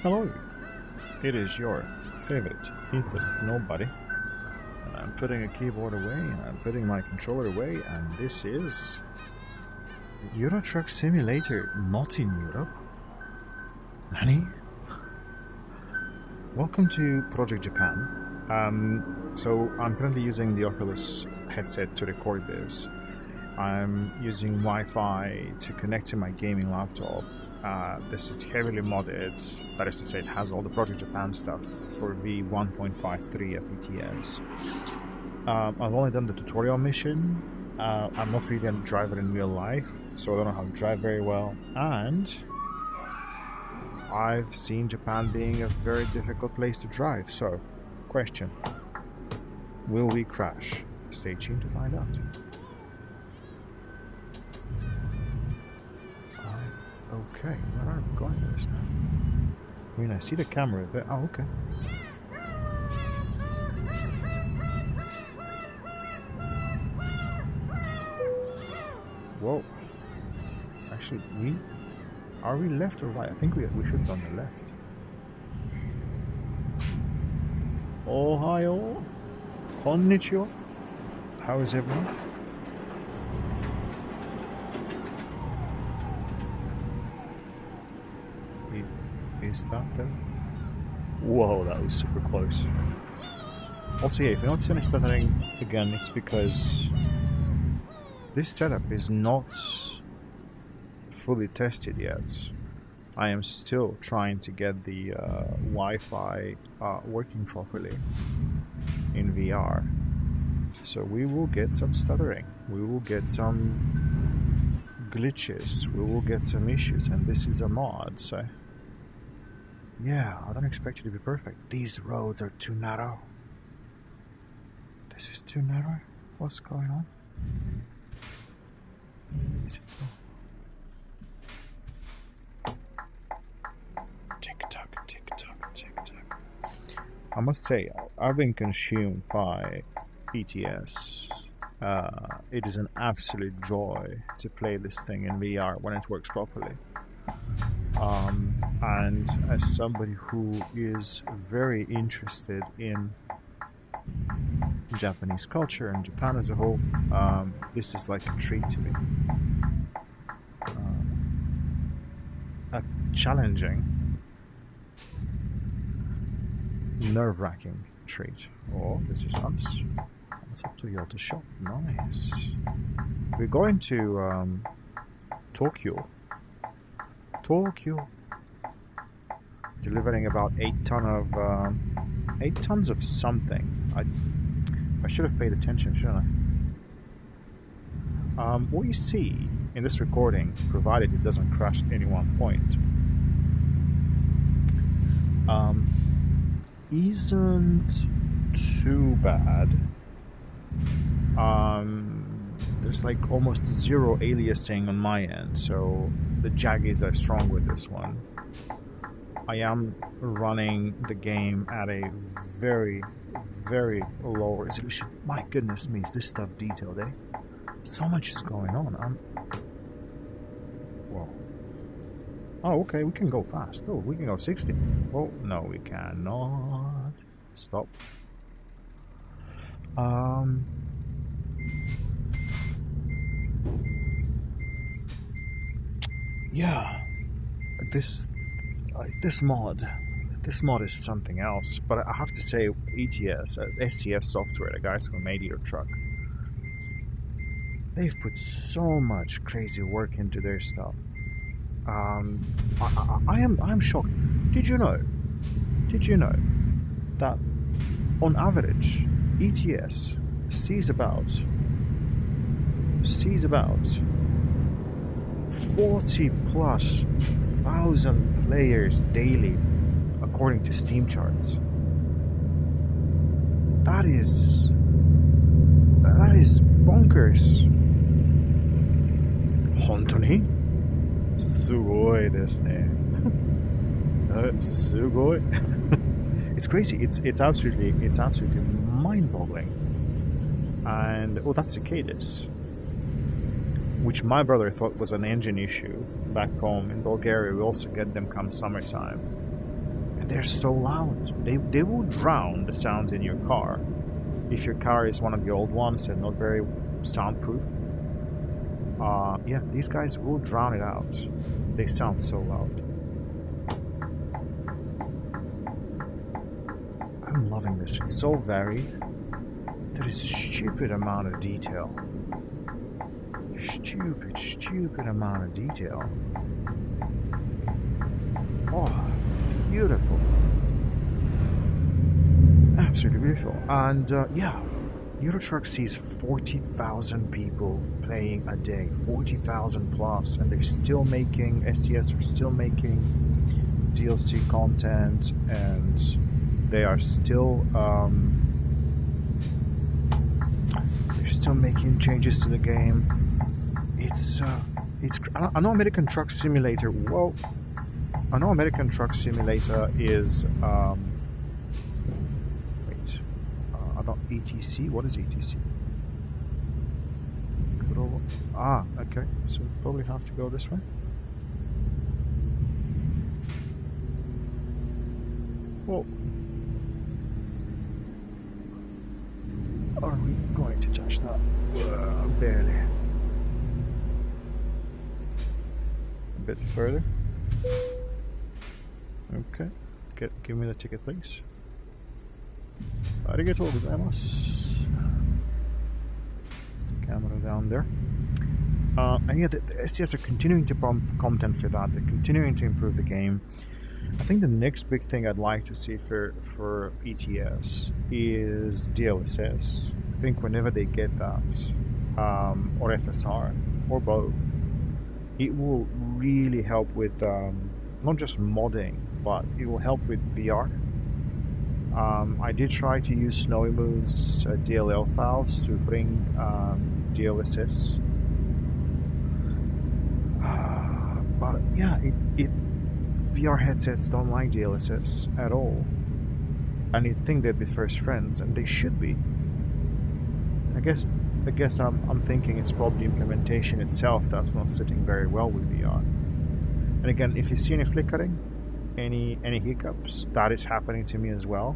Hello, it is your favorite Ethan Nobody, and I'm putting a keyboard away and I'm putting my controller away, and this is Euro Truck Simulator not in Europe. Nani? Welcome to Project Japan. So I'm currently using the Oculus headset to record this. I'm using Wi-Fi to connect to my gaming laptop. This is heavily modded, that is to say it has all the Project Japan stuff for V1.53 of ETS. I've only done the tutorial mission. I'm not really a driver in real life, so I don't know how to drive very well. And I've seen Japan being a very difficult place to drive. So, question. Will we crash? Stay tuned to find out. Okay, where are we going with this now? I mean, I see the camera there. Oh, okay. Whoa. Actually, are we left or right? I think we should be on the left. Ohio. Konnichiwa. How is everyone? Is that them? Whoa, that was super close. Also, yeah, if you're not seeing stuttering again, it's because this setup is not fully tested yet. I am still trying to get the Wi-Fi working properly in VR. So we will get some stuttering, we will get some glitches, we will get some issues, and this is a mod, so yeah, I don't expect you to be perfect. These roads are too narrow. This is too narrow. What's going on? Is it? Tick tock, tick tock, tick tock. I must say, I've been consumed by ETS. It is an absolute joy to play this thing in VR when it works properly. And as somebody who is very interested in Japanese culture and Japan as a whole, this is like a treat to me. A challenging, nerve-wracking treat. Oh, this is us. What's up to Yota Shop? Nice. We're going to Tokyo. Delivering about 8 tons of something. I should have paid attention, shouldn't I? What you see in this recording, provided it doesn't crash at any one point, isn't too bad. There's like almost zero aliasing on my end, so the jaggies are strong with this one. I am running the game at a very, very low resolution. My goodness me, is this stuff detailed, eh? So much is going on. Whoa. Oh, okay, we can go fast. Oh, we can go 60. Oh, no, we cannot. Stop. Yeah, this mod is something else. But I have to say, ETS, SCS Software, the guys who made Euro Truck, they've put so much crazy work into their stuff. I am shocked. Did you know that on average ETS sees about 40+ thousand players daily, according to Steam charts. That is bonkers. 本当にすごいですね。すごい。It's crazy. It's absolutely mind-boggling. And that's cicadas, which my brother thought was an engine issue back home in Bulgaria. We also get them come summertime. they're so loud. They will drown the sounds in your car. If your car is one of the old ones and not very soundproof, yeah, these guys will drown it out. They sound so loud. I'm loving this. It's so varied. There is a stupid amount of detail. Stupid amount of detail. Oh, beautiful. Absolutely beautiful. And yeah, Euro Truck sees 40,000 people playing a day, 40,000 plus, and they're still making, STS are still making DLC content, and they are still they're still making changes to the game. It's I know American Truck Simulator. Well, I know American Truck Simulator is I don't ETC. What is ETC? Okay. So we probably have to go this way. Well, are we going to touch that? Barely. A bit further. Okay. Give me the ticket, please. Arigatou gozaimasu. It's the camera down there. And yeah, the STS are continuing to pump content for that. They're continuing to improve the game. I think the next big thing I'd like to see for ETS is DLSS. I think whenever they get that, or FSR, or both, it will really help with not just modding, but it will help with VR. I did try to use Snowy Moon's DLL files to bring DLSS. But yeah, VR headsets don't like DLSS at all. And you'd think they'd be first friends, and they should be. I guess I'm thinking it's probably implementation itself that's not sitting very well with VR. And again, if you see any flickering, any hiccups, that is happening to me as well.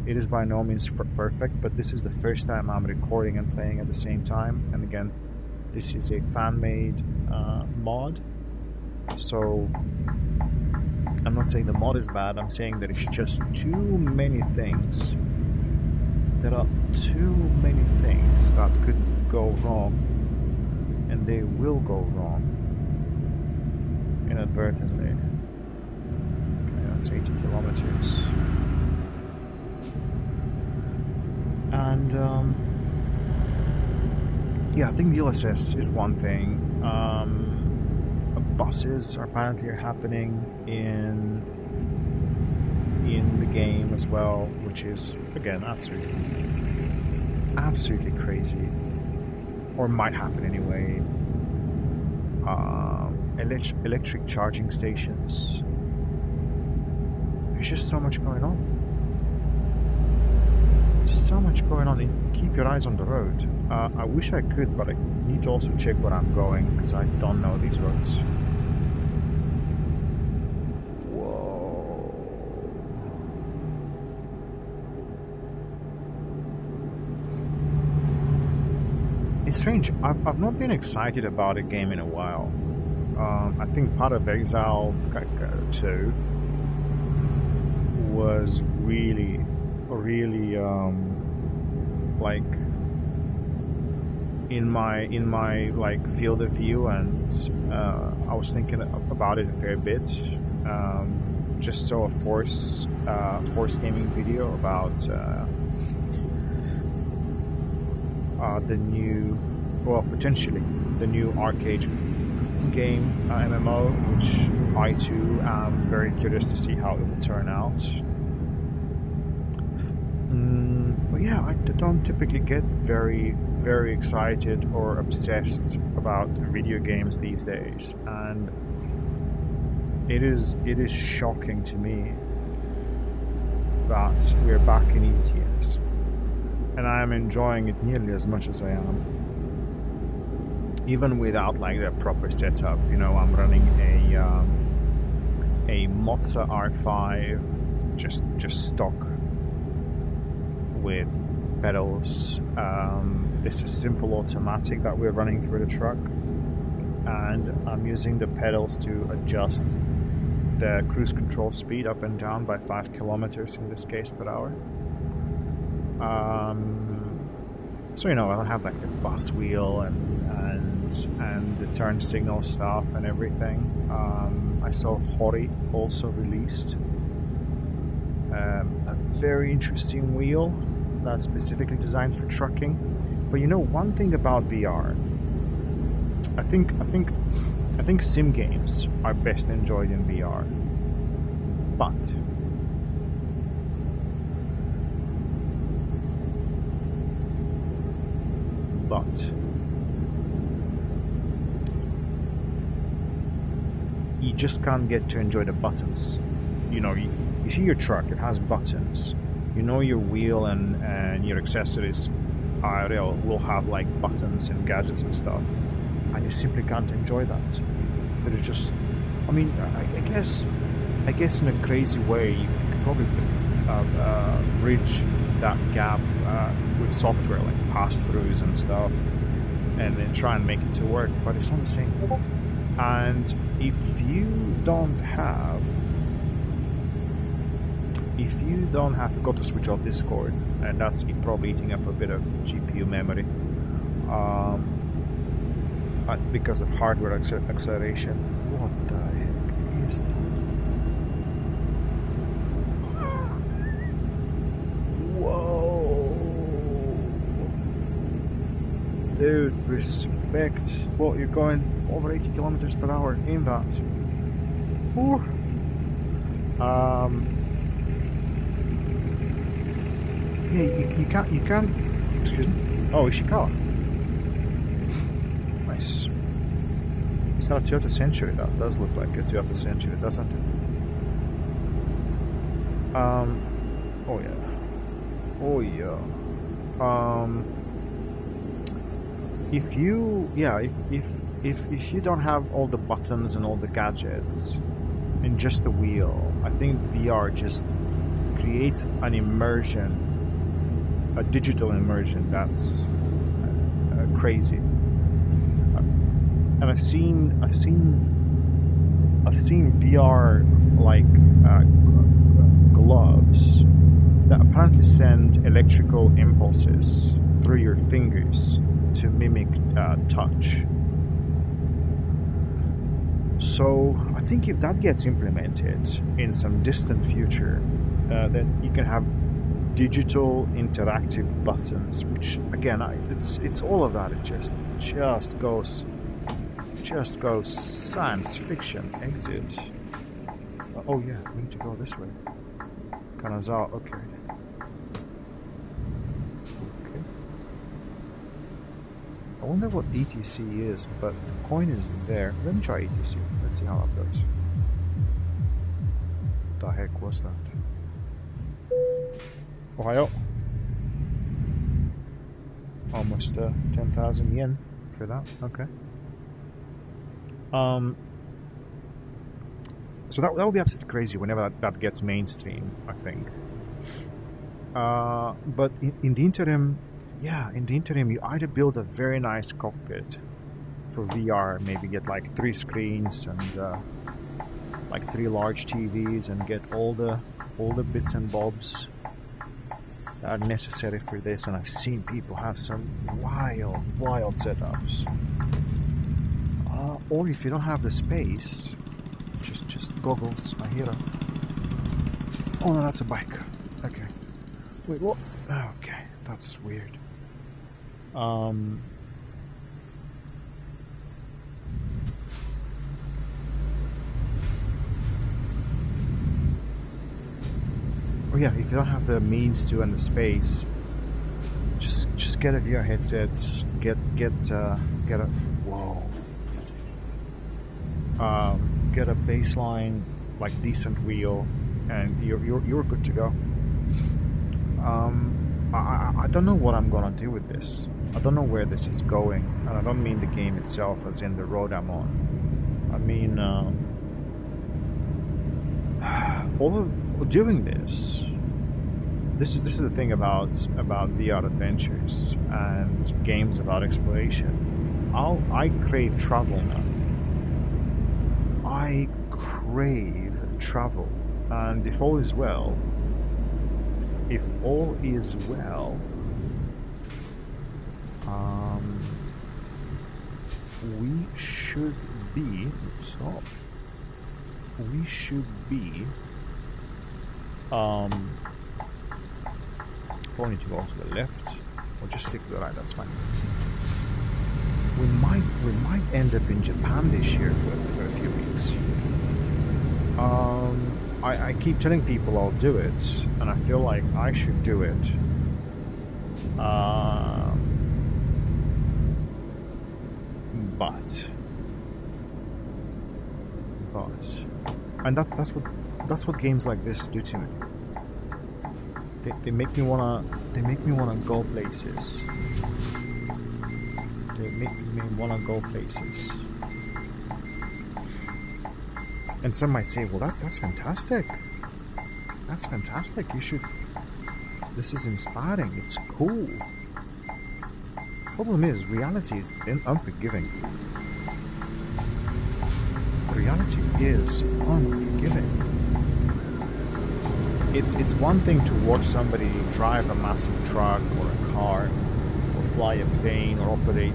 It is by no means perfect, but this is the first time I'm recording and playing at the same time. And again, this is a fan-made mod, so I'm not saying the mod is bad. I'm saying that it's just too many things. There are too many things that could go wrong, and they will go wrong inadvertently. Okay, that's 80 kilometers. And yeah, I think DLSS is one thing. Buses are apparently happening in the game as well, which is again absolutely crazy, or might happen anyway. Electric charging stations. There's just so much going on. So much going on. Keep your eyes on the road. I wish I could, but I need to also check where I'm going because I don't know these roads. Whoa. It's strange. I've not been excited about a game in a while. I think part of Exile 2 was really like in my like field of view, and I was thinking about it a fair bit. Just saw a Force gaming video about potentially the new arcade game MMO, which I too am very curious to see how it will turn out. But yeah, I don't typically get very excited or obsessed about video games these days, and it is shocking to me that we're back in ETS, and I am enjoying it nearly as much as I am, even without like the proper setup. You know, I'm running a a Mozza R5, just stock with pedals. This is simple automatic that we're running for the truck, and I'm using the pedals to adjust the cruise control speed up and down by 5 kilometers in this case per hour. So I don't have like a bus wheel and the turn signal stuff and everything. I saw Hori also released a very interesting wheel that's specifically designed for trucking. But one thing about VR, I think sim games are best enjoyed in VR. But you just can't get to enjoy the buttons. You see your truck, it has buttons. Your wheel and your accessories will have like buttons and gadgets and stuff, and you simply can't enjoy that. There is just, I guess in a crazy way you could probably bridge that gap with software like pass-throughs and stuff, and then try and make it to work, but it's not the same. And if you don't have got to switch off Discord, and that's probably eating up a bit of GPU memory because of hardware acceleration. What the heck is that? Whoa, dude, respect. Well, you're going over 80 kilometers per hour in that. Ooh. Yeah, you can't. Excuse me. Oh, Ishikawa. Nice. It's not a Toyota Century. That does look like a Toyota Century, doesn't it? Oh yeah. Oh yeah. If you don't have all the buttons and all the gadgets and just the wheel, I think VR just creates an immersion, a digital immersion that's crazy. And I've seen VR like gloves that apparently send electrical impulses through your fingers to mimic touch. So I think if that gets implemented in some distant future, then you can have digital interactive buttons, which again, it's all of that. It just goes science fiction. Exit. Oh yeah, we need to go this way. Kanazawa. Okay. I wonder what ETC is, but the coin is there. Let me try ETC. Let's see how that goes. What the heck was that? Ohio. Almost 10,000 yen for that. Okay. So that would be absolutely crazy whenever that gets mainstream, I think. But in the interim, you either build a very nice cockpit for VR, maybe get like 3 screens and like 3 large TVs, and get all the bits and bobs that are necessary for this. And I've seen people have some wild setups. Or if you don't have the space, just goggles. I hear it. Oh no, that's a bike. Okay. Wait, what? Okay, that's weird. Oh yeah, if you don't have the means to and the space, just get a VR headset. Get a get a baseline, like decent wheel, and you're good to go. I don't know what I'm gonna do with this. I don't know where this is going, and I don't mean the game itself as in the road I'm on. I mean all of doing this. This is the thing about VR adventures and games about exploration. I crave travel now. I crave travel, and if all is well, we should be. Stop. We should be. If I need to go to the left, or just stick to the right, that's fine. We might end up in Japan this year for a few weeks. I keep telling people I'll do it, and I feel like I should do it. And that's what games like this do to me. They make me wanna go places. They make me wanna go places. And some might say, well, that's fantastic. That's fantastic. You should. This is inspiring. It's cool. Problem is, reality is unforgiving. Reality is unforgiving. It's one thing to watch somebody drive a massive truck or a car, or fly a plane, or operate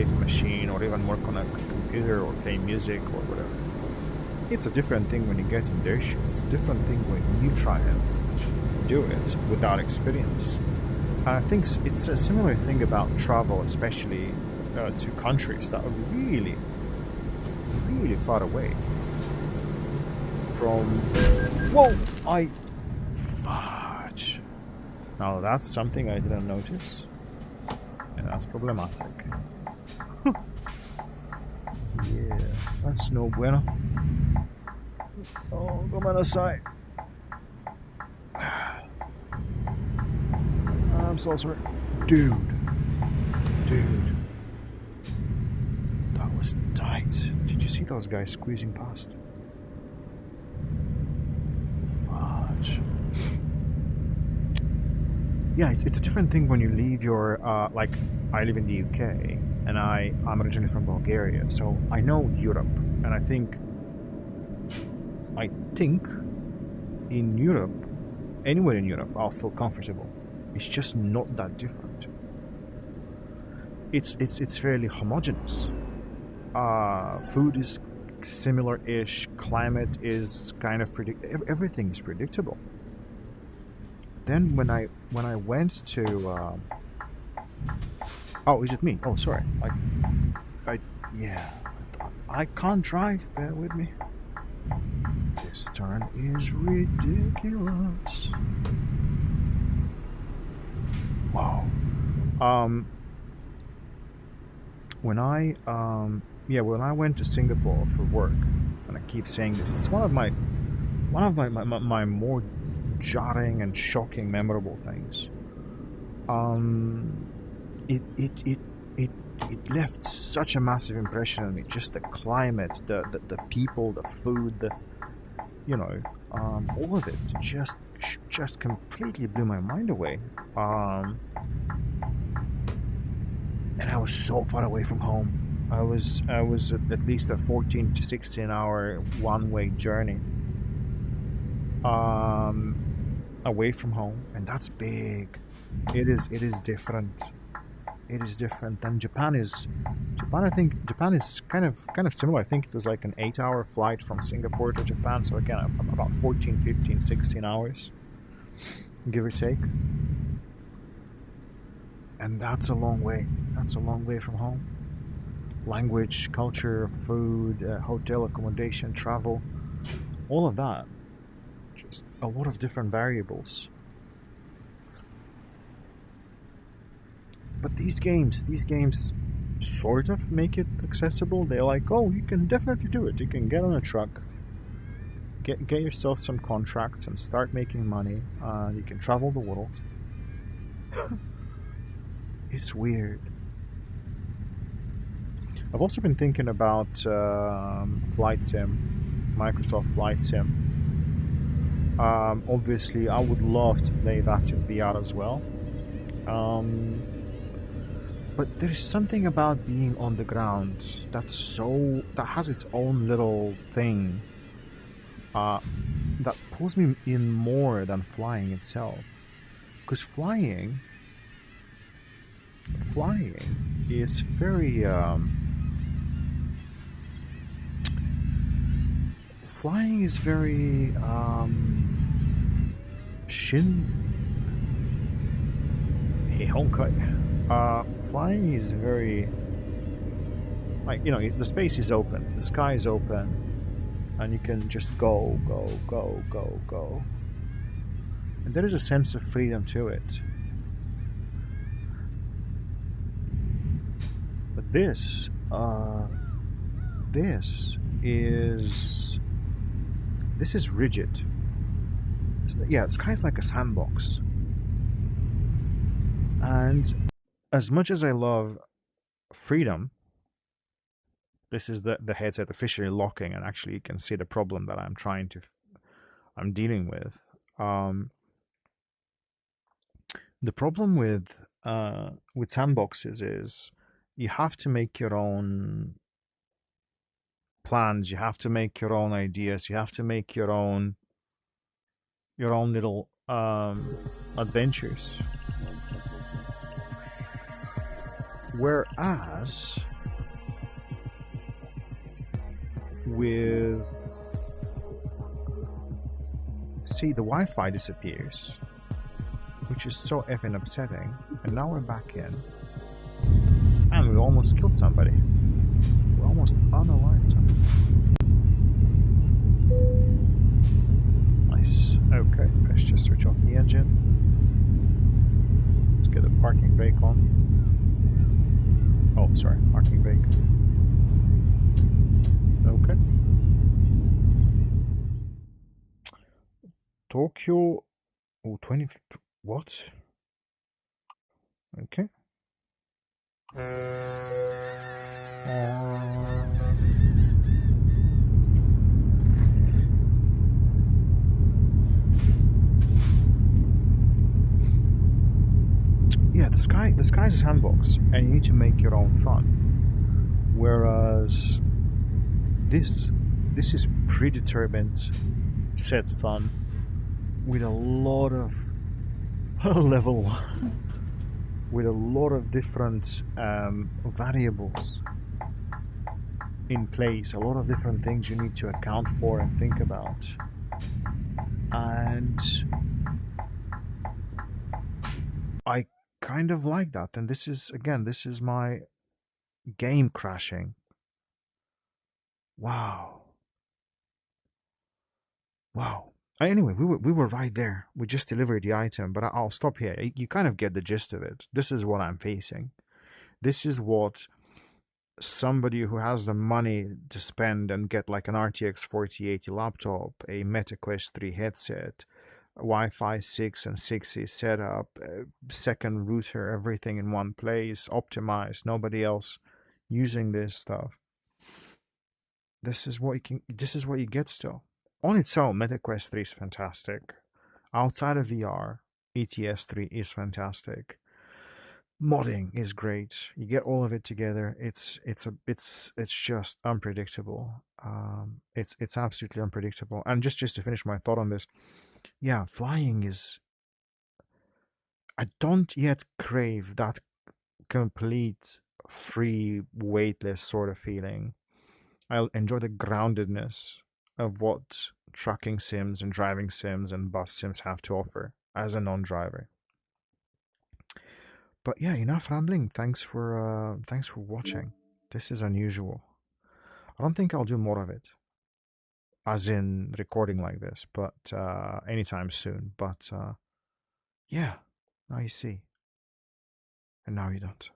a machine, or even work on a computer, or play music, or whatever. It's a different thing when you get in their shoes. It's a different thing when you try and do it without experience. And I think it's a similar thing about travel, especially to countries that are really, really far away from. Whoa! Fudge. Now that's something I didn't notice, and that's problematic. Yeah, that's no bueno. Oh, come on aside. I'm so sorry. Dude. That was tight. Did you see those guys squeezing past? Fudge. Yeah, it's a different thing when you leave your, like, I live in the UK, and I'm originally from Bulgaria, so I know Europe, and I think in Europe, anywhere in Europe, I'll feel comfortable. It's just not that different. It's fairly homogeneous. Food is similar-ish. Climate is kind of everything is predictable. Then when I went to oh, is it me? Oh, sorry. I can't drive. Bear with me. This turn is ridiculous. Wow. When I went to Singapore for work, and I keep saying this, it's one of my more jarring and shocking, memorable things. It left such a massive impression on me. Just the climate, the people, the food, all of it just completely blew my mind away. And I was so far away from home. I was at least a 14 to 16 hour one-way journey away from home, and that's big. It is different. It is different. And Japan is kind of similar. I think it was like an 8-hour flight from Singapore to Japan, so again about 14, 15, 16 hours, give or take. And that's a long way. That's a long way from home. Language, culture, food, hotel accommodation, travel, all of that. Just a lot of different variables. But these games sort of make it accessible. They're like, oh, you can definitely do it. You can get on a truck, get yourself some contracts and start making money. You can travel the world. It's weird. I've also been thinking about Flight Sim, Microsoft Flight Sim. Obviously, I would love to play that in VR as well. But there's something about being on the ground that has its own little thing uh, that pulls me in more than flying itself. Because flying is very flying is very shin. Hey, honkai. Flying is very like the space is open, the sky is open, and you can just go, go, go, go, go. And there is a sense of freedom to it. But this is rigid. Yeah, the sky's like a sandbox. And as much as I love freedom, this is the headset officially locking, and actually you can see the problem that I'm dealing with. The problem with sandboxes is you have to make your own plans, you have to make your own ideas, you have to make your own little adventures. Whereas with the Wi-Fi disappears, which is so effing upsetting. And now we're back in, and we almost killed somebody. We're almost unalived somebody. Nice. Okay, let's just switch off the engine. Let's get the parking brake on. Oh, sorry, parking brake. Okay. Tokyo. Oh, 20. What? Okay. Yeah, the sky's a sandbox, and you need to make your own fun. Whereas this is predetermined set fun with a lot of level 1, with a lot of different variables in place, a lot of different things you need to account for and think about. And I kind of like that. And this is my game crashing. Wow. Anyway, we were right there. We just delivered the item, but I'll stop here. You kind of get the gist of it. This is what I'm facing. This is what somebody who has the money to spend and get like an RTX 4080 laptop, a Meta Quest 3 headset, Wi-Fi 6 and 6E setup, second router, everything in one place, optimized, nobody else using this stuff. This is what you get still. On its own, Meta Quest 3 is fantastic. Outside of VR, ETS2 is fantastic. Modding is great. You get all of it together. It's just unpredictable. It's absolutely unpredictable. And just to finish my thought on this, yeah, flying is. I don't yet crave that complete, free, weightless sort of feeling. I'll enjoy the groundedness of what trucking sims and driving sims and bus sims have to offer as a non-driver. But yeah, enough rambling. Thanks for watching. This is unusual. I don't think I'll do more of it, as in recording like this, but anytime soon. But yeah, now you see, and now you don't.